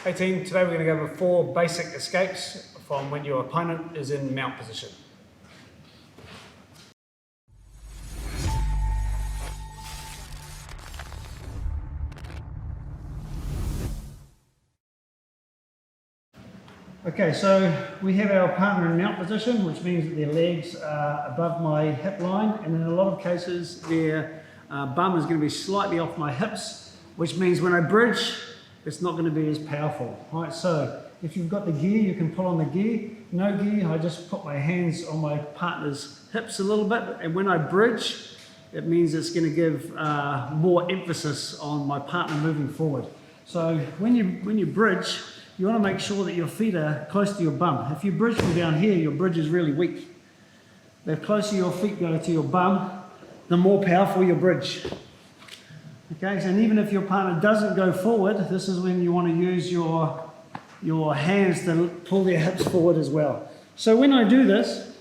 Hey team, today we're going to go over 4 basic escapes from when your opponent is in mount position. Okay, so we have our partner in mount position, which means that their legs are above my hip line, and in a lot of cases their bum is going to be slightly off my hips, which means when I bridge, it's not going to be as powerful. Right, so if you've got the gear, you can pull on the gear. No gear, I just put my hands on my partner's hips a little bit, and when I bridge, it means it's going to give more emphasis on my partner moving forward. So when you bridge, you want to make sure that your feet are close to your bum. If you bridge from down here, your bridge is really weak. The closer your feet go to your bum, the more powerful your bridge. Okay, and even if your partner doesn't go forward, this is when you want to use your hands to pull their hips forward as well. So when I do this,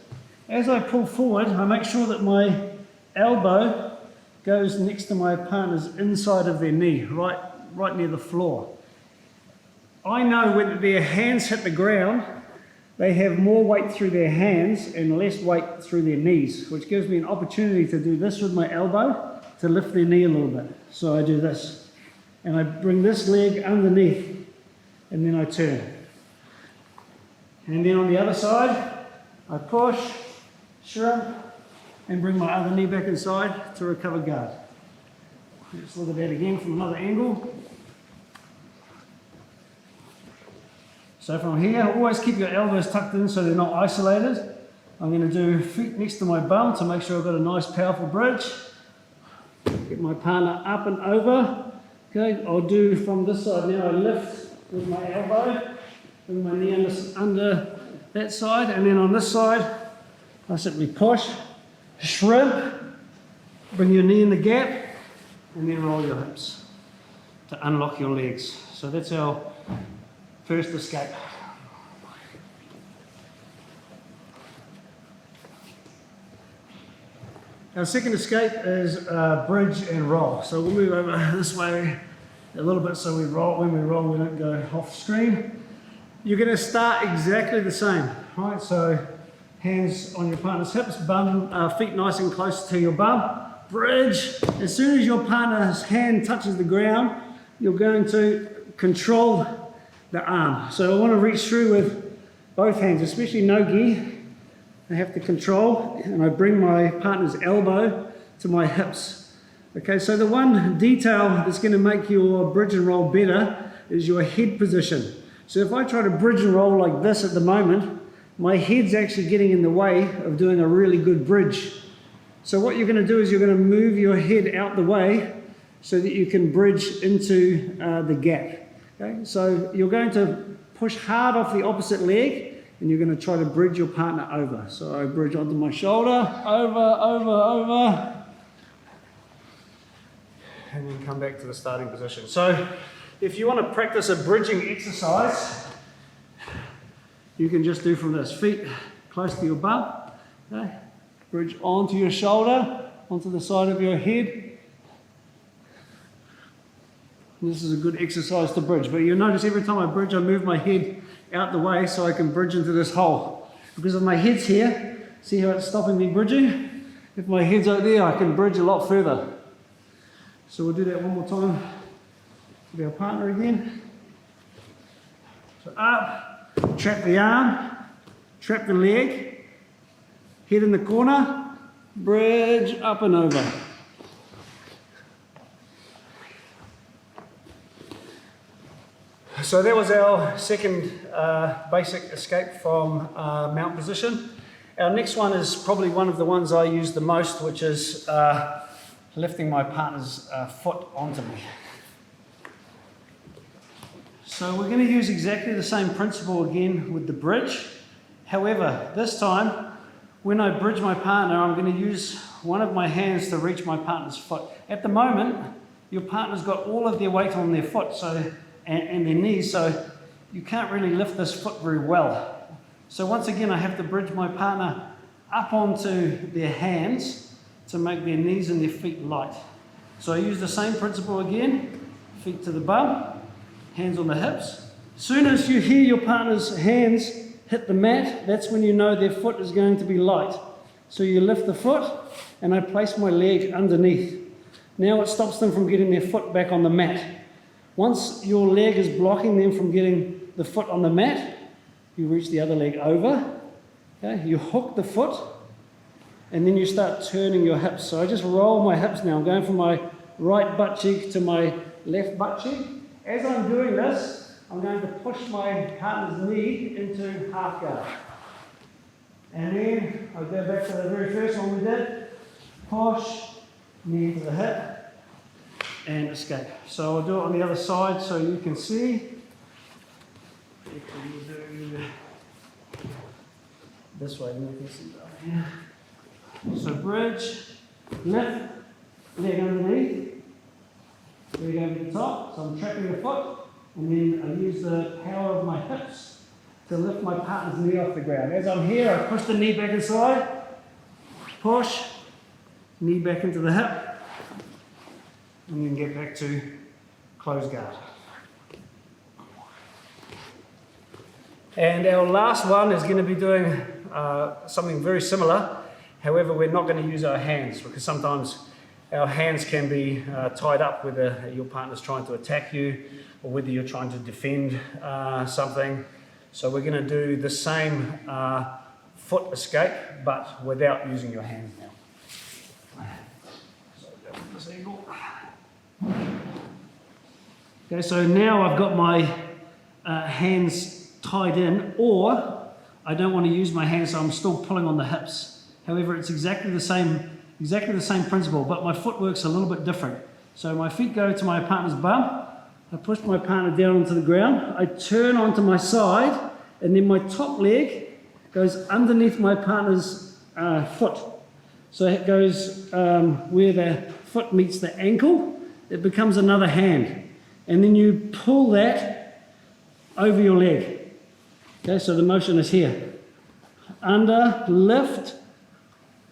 as I pull forward, I make sure that my elbow goes next to my partner's inside of their knee, right near the floor. I know when their hands hit the ground, they have more weight through their hands and less weight through their knees, which gives me an opportunity to do this with my elbow to lift their knee a little bit. So I do this, and I bring this leg underneath, and then I turn. And then on the other side, I push, shrimp, and bring my other knee back inside to recover guard. Let's look at that again from another angle. So from here, always keep your elbows tucked in so they're not isolated. I'm going to do feet next to my bum to make sure I've got a nice powerful bridge. Get my partner up and over. Okay, I'll do from this side now, I lift with my elbow, bring my knee under that side, and then on this side, I simply push, shrimp, bring your knee in the gap, and then roll your hips to unlock your legs. So that's our first escape. Our second escape is bridge and roll. So we'll move over this way a little bit so we roll. When we roll, we don't go off screen. You're going to start exactly the same, right? So hands on your partner's hips, bum, feet nice and close to your bum. Bridge. As soon as your partner's hand touches the ground, you're going to control the arm. So I want to reach through with both hands, especially no gi. I have to control, and I bring my partner's elbow to my hips. Okay, so the one detail that's going to make your bridge and roll better is your head position. So if I try to bridge and roll like this at the moment, my head's actually getting in the way of doing a really good bridge. So what you're going to do is you're going to move your head out the way so that you can bridge into the gap. Okay, so you're going to push hard off the opposite leg, and you're going to try to bridge your partner over. So I bridge onto my shoulder, over, and then come back to the starting position. So if you want to practice a bridging exercise, you can just do from this, feet close to your bum, okay? Bridge onto your shoulder, onto the side of your head. This is a good exercise to bridge, but you'll notice every time I bridge, I move my head out the way so I can bridge into this hole. Because if my head's here, see how it's stopping me bridging? If my head's out there, I can bridge a lot further. So we'll do that one more time with our partner again. So up, trap the arm, trap the leg, head in the corner, bridge up and over. So that was our second basic escape from mount position. Our next one is probably one of the ones I use the most, which is lifting my partner's foot onto me. So we're going to use exactly the same principle again with the bridge. However, this time, when I bridge my partner, I'm going to use one of my hands to reach my partner's foot. At the moment, your partner's got all of their weight on their foot, and their knees, so you can't really lift this foot very well. So once again, I have to bridge my partner up onto their hands to make their knees and their feet light. So I use the same principle again, feet to the bum, hands on the hips, As soon as you hear your partner's hands hit the mat, that's when you know their foot is going to be light. So you lift the foot, and I place my leg underneath. Now it stops them from getting their foot back on the mat. Once your leg is blocking them from getting the foot on the mat, you reach the other leg over, okay? You hook the foot, and then you start turning your hips. So I just roll my hips now. I'm going from my right butt cheek to my left butt cheek. As I'm doing this, I'm going to push my partner's knee into half guard. And then I'll go back to the very first one we did. Push, knee to the hip, and escape. So I'll do it on the other side so you can see. You can do this way, then you can see down here. So bridge, lift, leg underneath, leg over the top. So I'm trapping the foot, and then I use the power of my hips to lift my partner's knee off the ground. As I'm here, I push the knee back inside, push, knee back into the hip, and then get back to closed guard. And our last one is going to be doing something very similar. However, we're not going to use our hands, because sometimes our hands can be tied up, whether your partner's trying to attack you or whether you're trying to defend something. So we're going to do the same foot escape, but without using your hands now. So go with this angle. Okay, so now I've got my hands tied in, or I don't want to use my hands, so I'm still pulling on the hips. However, it's exactly the same principle, but my foot works a little bit different. So my feet go to my partner's bum, I push my partner down onto the ground, I turn onto my side, and then my top leg goes underneath my partner's foot. So it goes where the foot meets the ankle, it becomes another hand. And then you pull that over your leg. Okay, so the motion is here. Under, lift,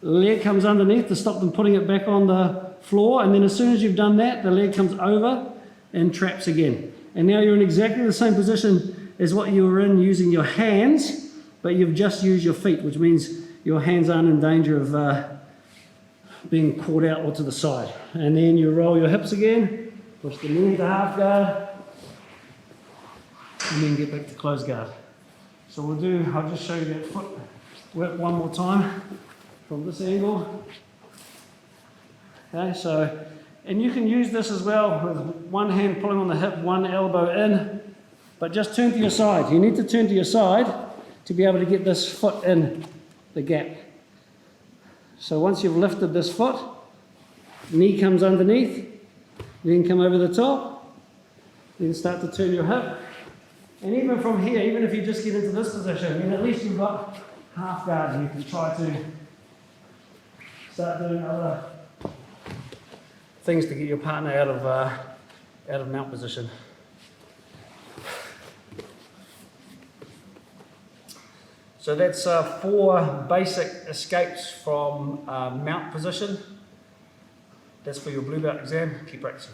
leg comes underneath to stop them putting it back on the floor, and then as soon as you've done that, the leg comes over and traps again. And now you're in exactly the same position as what you were in using your hands, but you've just used your feet, which means your hands aren't in danger of being caught out or to the side. And then you roll your hips again, push the knee to half guard, and then get back to closed guard. So I'll just show you that foot work one more time from this angle. Okay, so, and you can use this as well with one hand pulling on the hip, one elbow in, but just turn to your side. You need to turn to your side to be able to get this foot in the gap. So once you've lifted this foot, knee comes underneath, then come over the top, then start to turn your hip. And even from here, even if you just get into this position, then at least you've got half guard, and you can try to start doing other things to get your partner out of mount position. So that's 4 basic escapes from mount position. That's for your blue belt exam. Keep practicing.